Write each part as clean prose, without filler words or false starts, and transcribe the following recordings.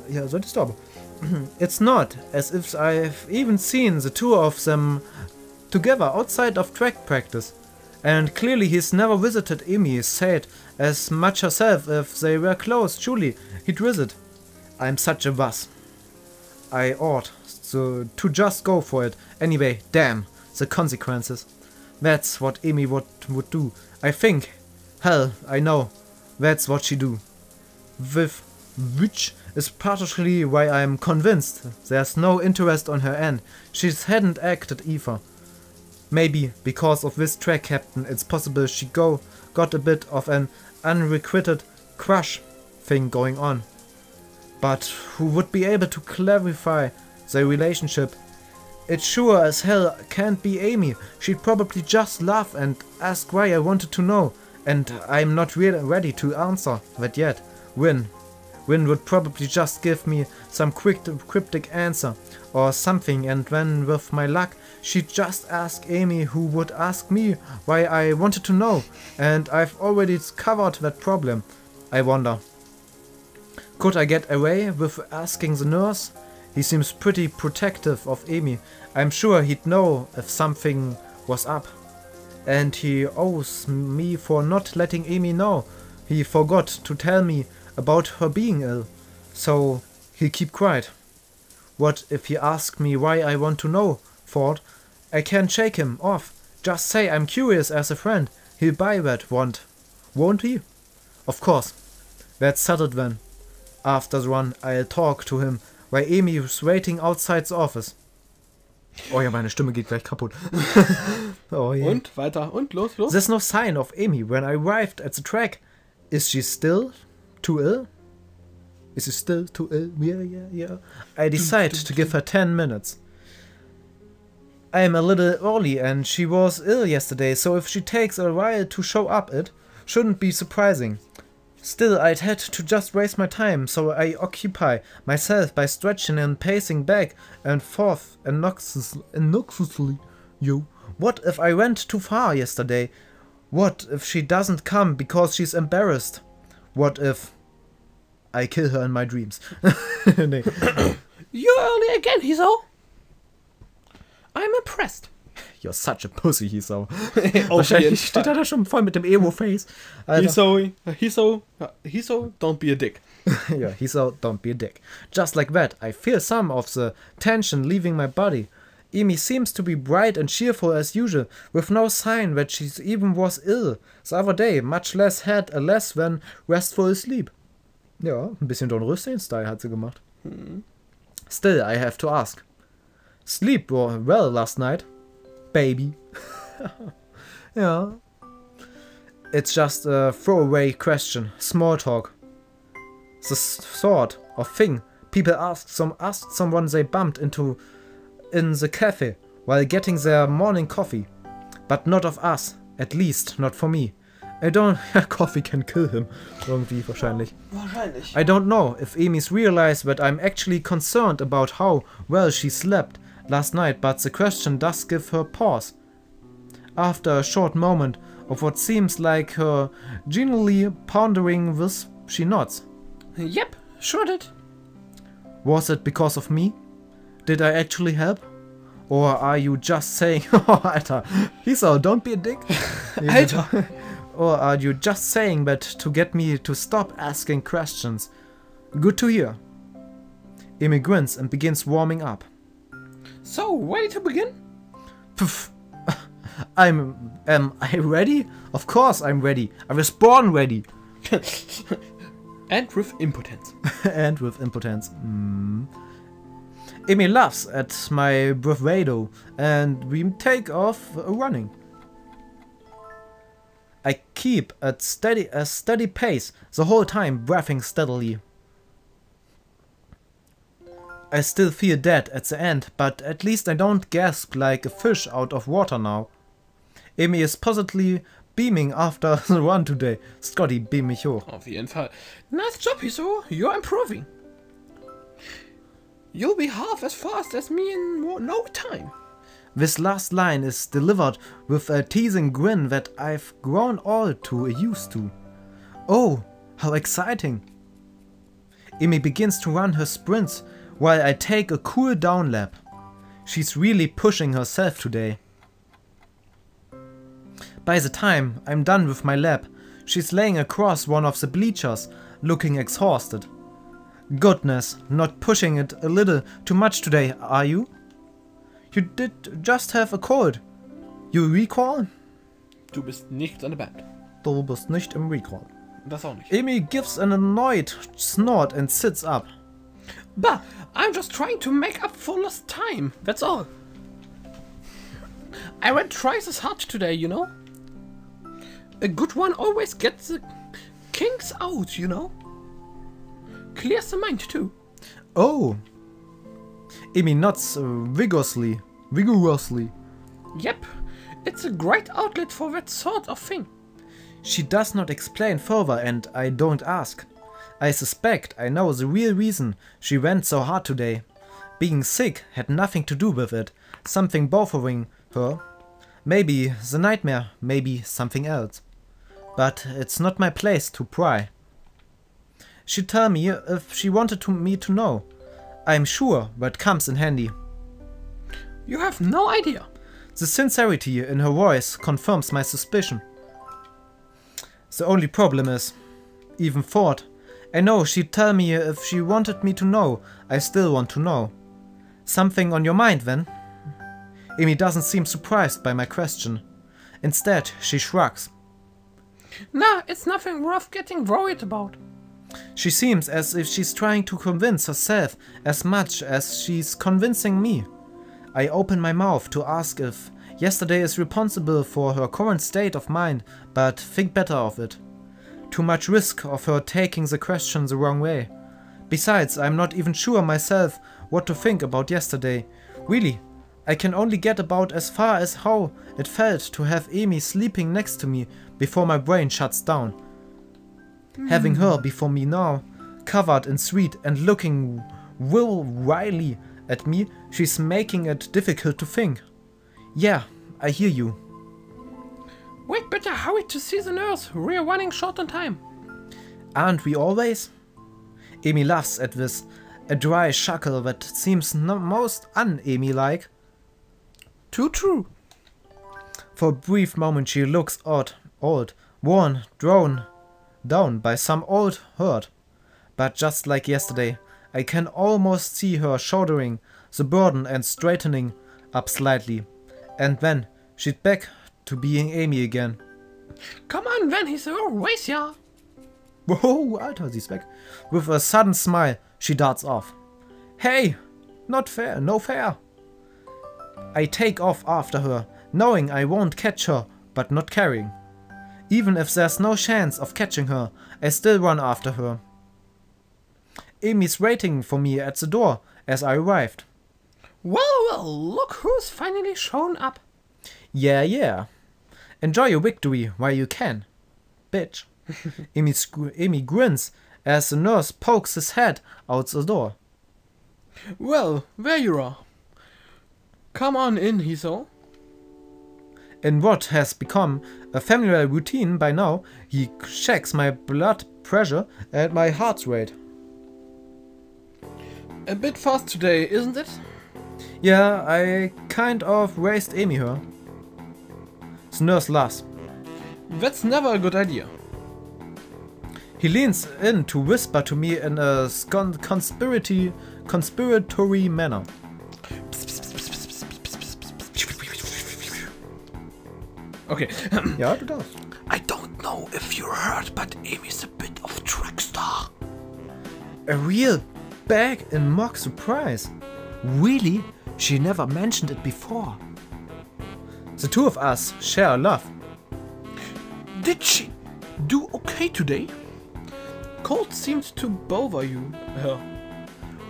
Ja, solltest du aber. It's not as if I've even seen the two of them together outside of track practice. And clearly he's never visited Amy, said as much herself. If they were close, surely he'd visit. I'm such a wuss. I ought to just go for it. Anyway, damn, the consequences. That's what Amy would do. I think. Hell, I know. That's what she do. Which is partially why I'm convinced there's no interest on her end. She hadn't acted either. Maybe because of this track captain, it's possible she got a bit of an unrequited crush thing going on. But who would be able to clarify the relationship? It sure as hell can't be Amy. She'd probably just laugh and ask why I wanted to know. And I'm not really ready to answer that yet. Win would probably just give me some cryptic answer or something, and then with my luck she'd just ask Amy, who would ask me why I wanted to know, and I've already covered that problem. I wonder. Could I get away with asking the nurse? He seems pretty protective of Amy. I'm sure he'd know if something was up. And he owes me for not letting Amy know. He forgot to tell me about her being ill, so he'll keep quiet. What if he asks me why I want to know? Thought. I can't shake him off. Just say I'm curious as a friend. He'll buy that, won't he? Of course. That's settled then. After the run, I'll talk to him while Amy is waiting outside the office. Oh ja, meine Stimme geht gleich kaputt. Oh yeah. Und weiter und los. There's no sign of Amy when I arrived at the track. Is she still too ill? Is she still too ill? Yeah. I decide to give her 10 minutes. I'm a little early and she was ill yesterday, so if she takes a while to show up, it shouldn't be surprising. Still, I'd had to just waste my time, so I occupy myself by stretching and pacing back and forth obnoxiously. What if I went too far yesterday? What if she doesn't come because she's embarrassed? What if I kill her in my dreams? Nee. You're early again, Hiso. I'm impressed. You're such a pussy, Hiso. Wahrscheinlich steht er da schon voll mit dem Emo-Face. Hiso, don't be a dick. Yeah, Hiso, don't be a dick. Just like that, I feel some of the tension leaving my body. Amy seems to be bright and cheerful as usual, with no sign that she even was ill the other day, much less had a less than restful sleep. Ja, ein bisschen Don Röschen-Style hat sie gemacht. Still, I have to ask. Sleep well last night? Baby. Yeah. It's just a throwaway question, small talk. The sort of thing people ask someone they bumped into in the cafe while getting their morning coffee. But not of us, at least not for me. I don't... Coffee can kill him. Irgendwie, wahrscheinlich. I don't know if Amy's realized that I'm actually concerned about how well she slept last night, but the question does give her pause. After a short moment of what seems like her genuinely pondering this, she nods. Yep, sure did. Was it because of me? Did I actually help? Or are you just saying... Oh, Alter. Hiso, don't be a dick. Alter. Or are you just saying that to get me to stop asking questions? Good to hear. Amy grins and begins warming up. So, ready to begin? Pff. Am I ready? Of course I'm ready. I was born ready. And with impotence. And with impotence. Amy laughs at my bravado and we take off running. I keep a steady pace the whole time, breathing steadily. I still feel dead at the end, but at least I don't gasp like a fish out of water now. Amy is positively beaming after the run today. Scotty, beam mich hoch. Auf jeden Fall. Nice job, Hiso. You're improving. You'll be half as fast as me in no time. This last line is delivered with a teasing grin that I've grown all too used to. Oh, how exciting! Amy begins to run her sprints while I take a cool down lap. She's really pushing herself today. By the time I'm done with my lap, she's laying across one of the bleachers, looking exhausted. Goodness, not pushing it a little too much today, are you? You did just have a cold. You recall? Du bist nicht an der Band. Du bist nicht im Recall. Das auch nicht. Amy gives an annoyed snort and sits up. Bah, I'm just trying to make up for lost time, that's all. I went twice as hard today, you know? A good one always gets the kinks out, you know? Clears the mind too. Oh. Amy nods vigorously. Yep, it's a great outlet for that sort of thing. She does not explain further and I don't ask. I suspect I know the real reason she went so hard today. Being sick had nothing to do with it, something bothering her. Maybe the nightmare, maybe something else. But it's not my place to pry. She'd tell me if she wanted me to know. I'm sure that comes in handy. You have no idea. The sincerity in her voice confirms my suspicion. The only problem is, even thought, I know she'd tell me if she wanted me to know. I still want to know. Something on your mind then? Amy doesn't seem surprised by my question. Instead, she shrugs. Nah, it's nothing worth getting worried about. She seems as if she's trying to convince herself as much as she's convincing me. I open my mouth to ask if yesterday is responsible for her current state of mind, but think better of it. Too much risk of her taking the question the wrong way. Besides, I'm not even sure myself what to think about yesterday. Really, I can only get about as far as how it felt to have Amy sleeping next to me before my brain shuts down. Having her before me now, covered in sweat and looking wryly at me, she's making it difficult to think. Yeah, I hear you. We'd better hurry to see the nurse. We're running short on time. Aren't we always? Amy laughs at this, a dry chuckle that seems most un-Amy-like. Too true. For a brief moment she looks old, worn, drawn down by some old hurt. But just like yesterday, I can almost see her shouldering the burden and straightening up slightly. And then she's back to being Amy again. Come on, then, he's always here. Whoa, Alter, she's back. With a sudden smile, she darts off. Hey, not fair, no fair. I take off after her, knowing I won't catch her, but not caring. Even if there's no chance of catching her, I still run after her. Amy's waiting for me at the door as I arrived. Well, look who's finally shown up. Yeah. Enjoy your victory while you can, bitch. Amy grins as the nurse pokes his head out the door. Well, there you are. Come on in, Hiso. In what has become a familiar routine by now, he checks my blood pressure and my heart rate. A bit fast today, isn't it? Yeah, I kind of raised Amy her. The nurse laughs. That's never a good idea. He leans in to whisper to me in a conspiratory manner. Okay. Ja, du darfst. I don't know if you heard, but Amy's a bit of a trickster. A real bag and mock surprise. Really? She never mentioned it before. The two of us share a laugh. Did she do okay today? Cold seemed to bother you.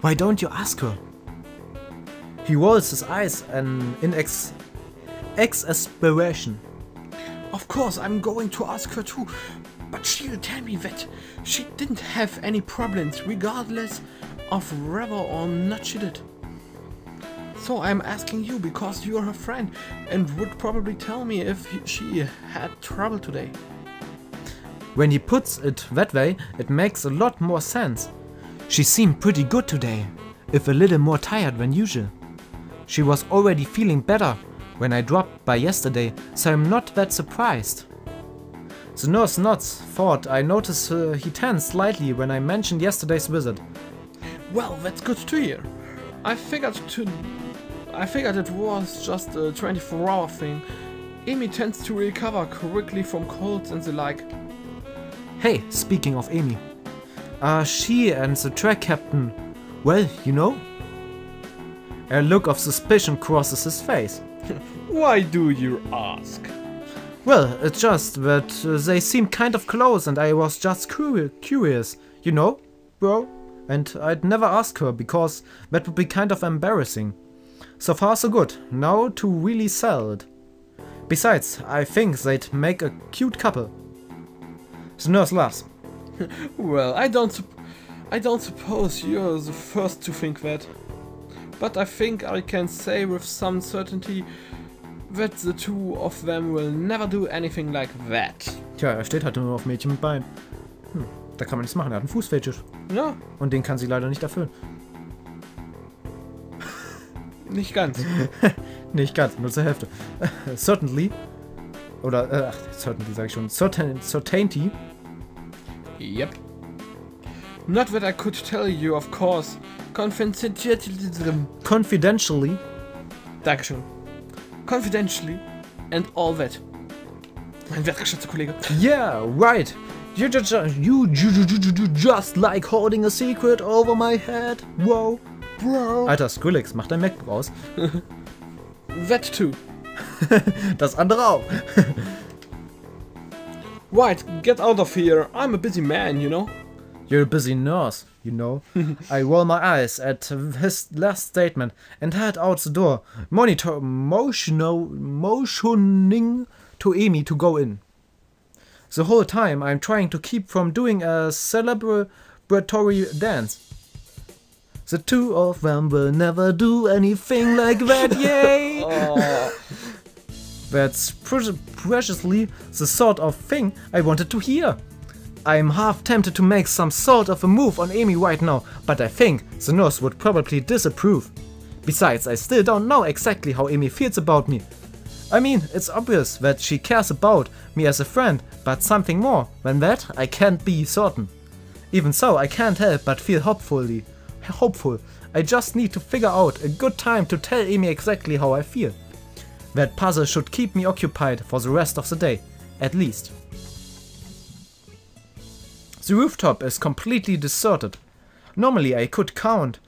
Why don't you ask her? He rolls his eyes in exasperation. Of course, I'm going to ask her too, but she'll tell me that she didn't have any problems regardless of whether or not she did. So I'm asking you because you're her friend and would probably tell me if she had trouble today. When he puts it that way, it makes a lot more sense. She seemed pretty good today, if a little more tired than usual. She was already feeling better when I dropped by yesterday, so I'm not that surprised. The nurse nods, thought I noticed he tensed slightly when I mentioned yesterday's visit. Well, that's good to hear. I figured it was just a 24-hour thing. Amy tends to recover quickly from colds and the like. Hey, speaking of Amy. She and the track captain, well, you know? A look of suspicion crosses his face. Why do you ask? Well, it's just that they seem kind of close and I was just curious, you know, bro? And I'd never ask her because that would be kind of embarrassing. So far so good, now to really sell it. Besides, I think they'd make a cute couple. The nurse laughs. Well, I don't suppose you're the first to think that. But I think I can say with some certainty that the two of them will never do anything like that. Tja, steht halt nur auf Mädchen mit Bein. Da kann man nichts machen, er hat einen Fußfetisch. Ja. Und den kann sie leider nicht erfüllen. Nicht ganz. Nicht ganz, nur zur Hälfte. Certainly. Oder, certainly sag ich schon. Certainty. Yep. Not that I could tell you, of course. Confidentially. Dankeschön. Confidentially. And all that. Mein wertgeschätzter Kollege. Yeah, right. You just like holding a secret over my head. Wow. Bro. Alter, Skrillex, mach dein MacBook aus. That too. Das andere auch. Right, get out of here. I'm a busy man, you know. You're a busy nurse, you know. I roll my eyes at his last statement and head out the door, motioning to Amy to go in. The whole time I'm trying to keep from doing a celebratory dance. The two of them will never do anything like that, yay! Oh. That's preciously the sort of thing I wanted to hear. I'm half tempted to make some sort of a move on Amy right now, but I think the nurse would probably disapprove. Besides, I still don't know exactly how Amy feels about me. I mean, it's obvious that she cares about me as a friend, but something more than that I can't be certain. Even so, I can't help but feel hopeful. I just need to figure out a good time to tell Amy exactly how I feel. That puzzle should keep me occupied for the rest of the day, at least. The rooftop is completely deserted. Normally I could count